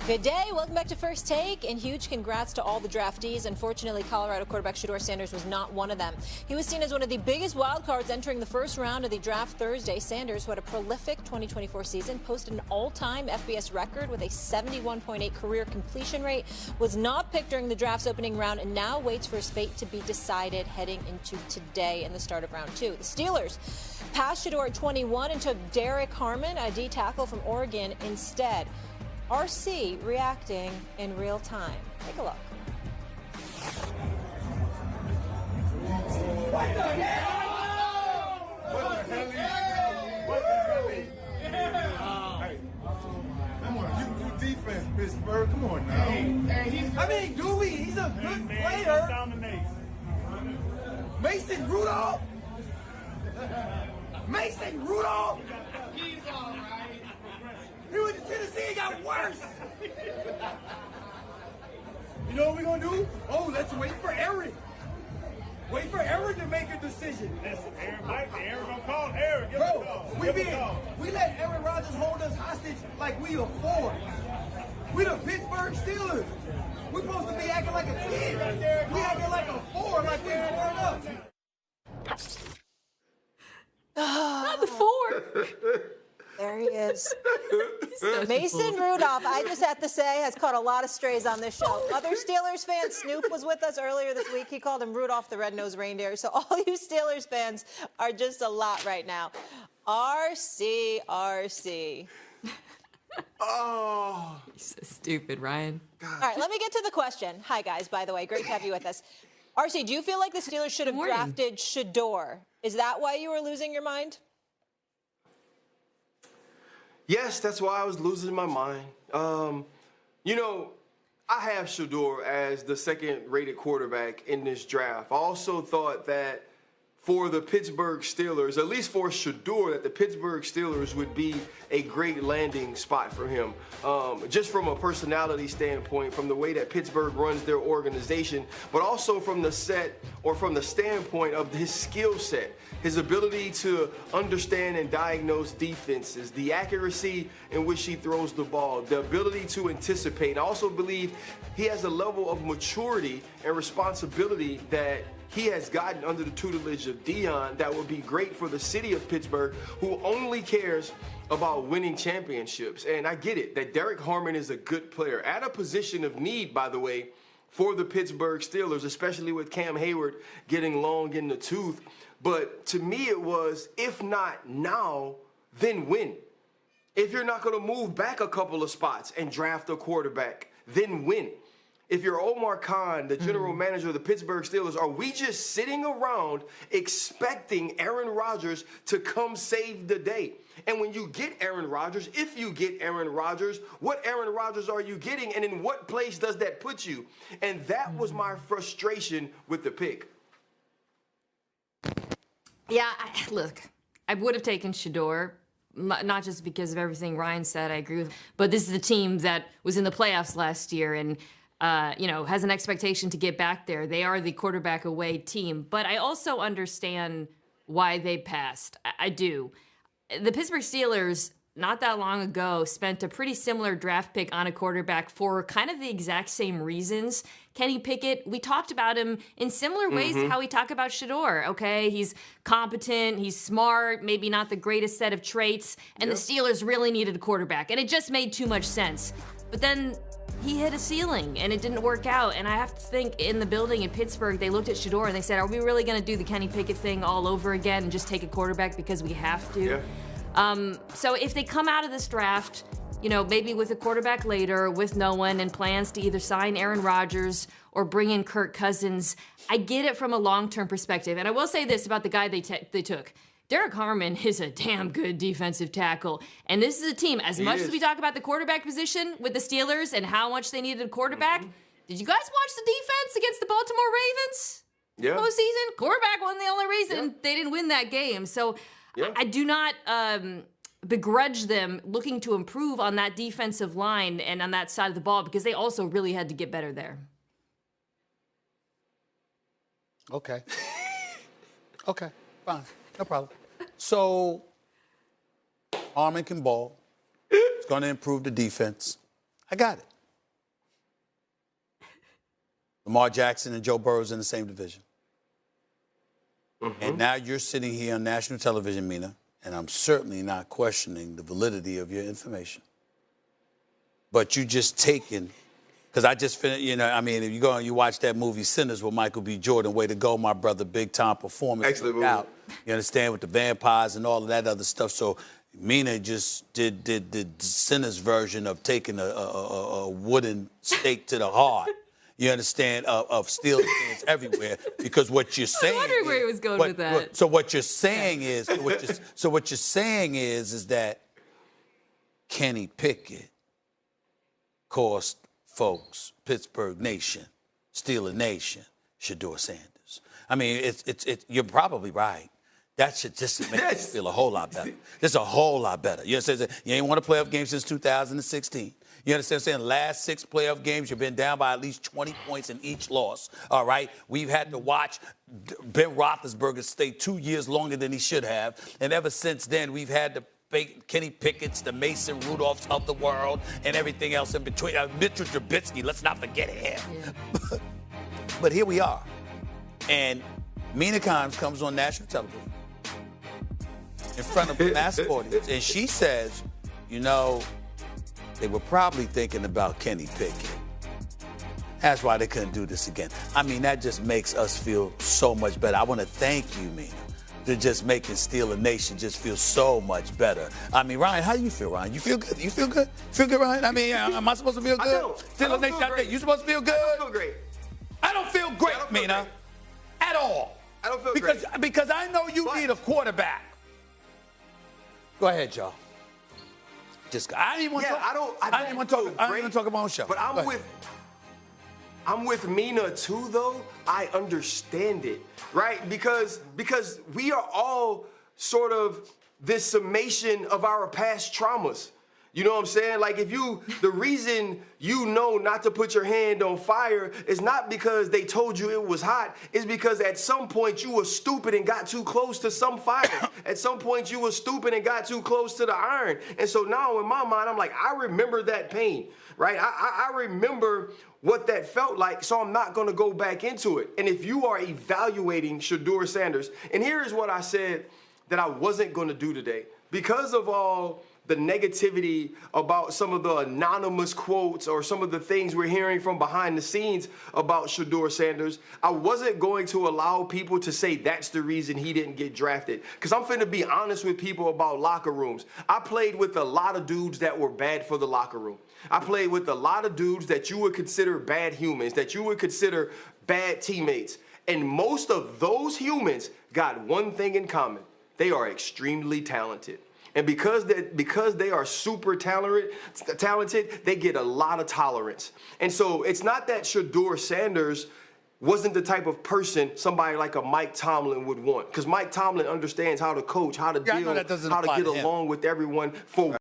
Good day. Welcome back to First Take, and huge congrats to all the draftees. Unfortunately, Colorado quarterback Shedeur Sanders was not one of them. He was seen as one of the biggest wildcards entering the first round of the draft Thursday. Sanders, who had a prolific 2024 season, posted an all-time FBS record with a 71.8 career completion rate, was not picked during the draft's opening round, and now waits for his fate to be decided heading into today and the start of round 2. The Steelers passed Shedeur at 21 and took Derek Harmon, a D tackle from Oregon, instead. RC reacting in real time. Take a look. What the hell? What the hell? What the hell? Hey, come on, you defense, Pittsburgh. Come on now. I mean, Dewey, he's a good player. Mason Rudolph? Mason Rudolph? He's all right. He went to Tennessee and got worse. You know what we're going to do? Oh, let's wait for Aaron. Wait for Aaron to make a decision. Listen, Aaron gonna call Aaron. Give Bro, him a call. we let Aaron Rodgers hold us hostage like we a four. We the Pittsburgh Steelers. We're supposed to be acting like a 10. We acting like a 4, like we grown up. Not the 4. There he is. Mason Rudolph, I just have to say, has caught a lot of strays on this show. Other Steelers fans, Snoop was with us earlier this week. He called him Rudolph the Red-Nosed Reindeer. So all you Steelers fans are just a lot right now. RC. Oh. You're so stupid, Ryan. God. All right, let me get to the question. Hi, guys, by the way. Great to have you with us. RC, do you feel like the Steelers should have drafted Shedeur? Is that why you were losing your mind? Yes, that's why I was losing my mind. You know, I have Shedeur as the second-rated quarterback in this draft. I also thought that for the Pittsburgh Steelers, at least for Shedeur, that the Pittsburgh Steelers would be a great landing spot for him. Just from a personality standpoint, from the way that Pittsburgh runs their organization, but also from the standpoint of his skill set, his ability to understand and diagnose defenses, the accuracy in which he throws the ball, the ability to anticipate. I also believe he has a level of maturity and responsibility that he has gotten under the tutelage of Dion that would be great for the city of Pittsburgh, who only cares about winning championships. And I get it that Derek Harmon is a good player at a position of need, by the way, for the Pittsburgh Steelers, especially with Cam Hayward getting long in the tooth. But to me, it was, if not now, then when? If you're not going to move back a couple of spots and draft a quarterback, then when? If you're Omar Khan, the general manager of the Pittsburgh Steelers, are we just sitting around expecting Aaron Rodgers to come save the day? And when you get Aaron Rodgers, if you get Aaron Rodgers, what Aaron Rodgers are you getting, and in what place does that put you? And that was my frustration with the pick. Yeah, look, I would have taken Shedeur, not just because of everything Ryan said, I agree with, but this is the team that was in the playoffs last year and has an expectation to get back there. They are the quarterback away team, but I also understand why they passed. I do. The Pittsburgh Steelers, not that long ago, spent a pretty similar draft pick on a quarterback for kind of the exact same reasons. Kenny Pickett, we talked about him in similar ways to how we talk about Shedeur, okay? He's competent, he's smart, maybe not the greatest set of traits, and the Steelers really needed a quarterback, and it just made too much sense. But then he hit a ceiling, and it didn't work out, and I have to think in the building in Pittsburgh, they looked at Shedeur, and they said, are we really going to do the Kenny Pickett thing all over again and just take a quarterback because we have to? Yeah. So if they come out of this draft, maybe with a quarterback later, with no one, and plans to either sign Aaron Rodgers or bring in Kirk Cousins, I get it from a long-term perspective. And I will say this about the guy they took. Derek Harmon is a damn good defensive tackle. And this is a team, as much as we talk about the quarterback position with the Steelers and how much they needed a quarterback, did you guys watch the defense against the Baltimore Ravens? Yeah. Postseason? Quarterback wasn't the only reason they didn't win that game. So I do not begrudge them looking to improve on that defensive line and on that side of the ball because they also really had to get better there. Okay. Okay, fine. No problem. So, Harmon can ball. It's going to improve the defense. I got it. Lamar Jackson and Joe Burrow's in the same division. And now you're sitting here on national television, Mina, and I'm certainly not questioning the validity of your information. But you just taken, because I just finished, you know, I mean, if you go and you watch that movie Sinners with Michael B. Jordan, way to go, my brother, big time performance. Excellent movie. You understand, with the vampires and all of that other stuff. So Mina just did the Sinners version of taking a wooden stake to the heart. You understand, of steel cans everywhere, because what you're saying. I was wondering where he was going with that. So what you're saying is, is that Kenny Pickett cost folks, Pittsburgh Nation, Steeler Nation, Shedeur Sanders. I mean, it's you're probably right. That should just make you feel a whole lot better. Just a whole lot better. You understand? You ain't won a playoff game since 2016. You understand what I'm saying? Last 6 playoff games, you've been down by at least 20 points in each loss, all right? We've had to watch Ben Roethlisberger stay 2 years longer than he should have. And ever since then, we've had to fake Kenny Pickett's, the Mason Rudolphs of the world, and everything else in between. Mitchell Trubisky, let's not forget him. Yeah. But here we are. And Mina Kimes comes on national television in front of a massive audience, and she says, you know, they were probably thinking about Kenny Pickett. That's why they couldn't do this again. I mean, that just makes us feel so much better. I want to thank you, Mina, for just making Steeler Nation just feel so much better. I mean, Ryan, how do you feel, Ryan? You feel good? You feel good? Feel good, Ryan? I mean, am I supposed to feel good? I don't. Steeler Nation, I think you supposed to feel good? I don't feel great. I don't feel great, Mina, at all. I don't feel great. great. Because I know you need a quarterback. Go ahead, y'all. I didn't want to talk. I didn't want to talk about my own show. But I'm with Mina too, though. I understand it, right? Because we are all sort of this summation of our past traumas. You know what I'm saying? Like, the reason you know not to put your hand on fire is not because they told you it was hot. It's because at some point you were stupid and got too close to some fire. At some point you were stupid and got too close to the iron. And so now in my mind, I'm like, I remember that pain, right? I remember what that felt like, so I'm not going to go back into it. And if you are evaluating Shedeur Sanders, and here is what I said that I wasn't going to do today. Because of all the negativity about some of the anonymous quotes or some of the things we're hearing from behind the scenes about Shedeur Sanders, I wasn't going to allow people to say that's the reason he didn't get drafted. Because I'm finna be honest with people about locker rooms. I played with a lot of dudes that were bad for the locker room. I played with a lot of dudes that you would consider bad humans, that you would consider bad teammates. And most of those humans got one thing in common. They are extremely talented. And because they are super talented, they get a lot of tolerance. And so it's not that Shedeur Sanders wasn't the type of person somebody like a Mike Tomlin would want. Because Mike Tomlin understands how to coach, how to deal, how to get along with everyone for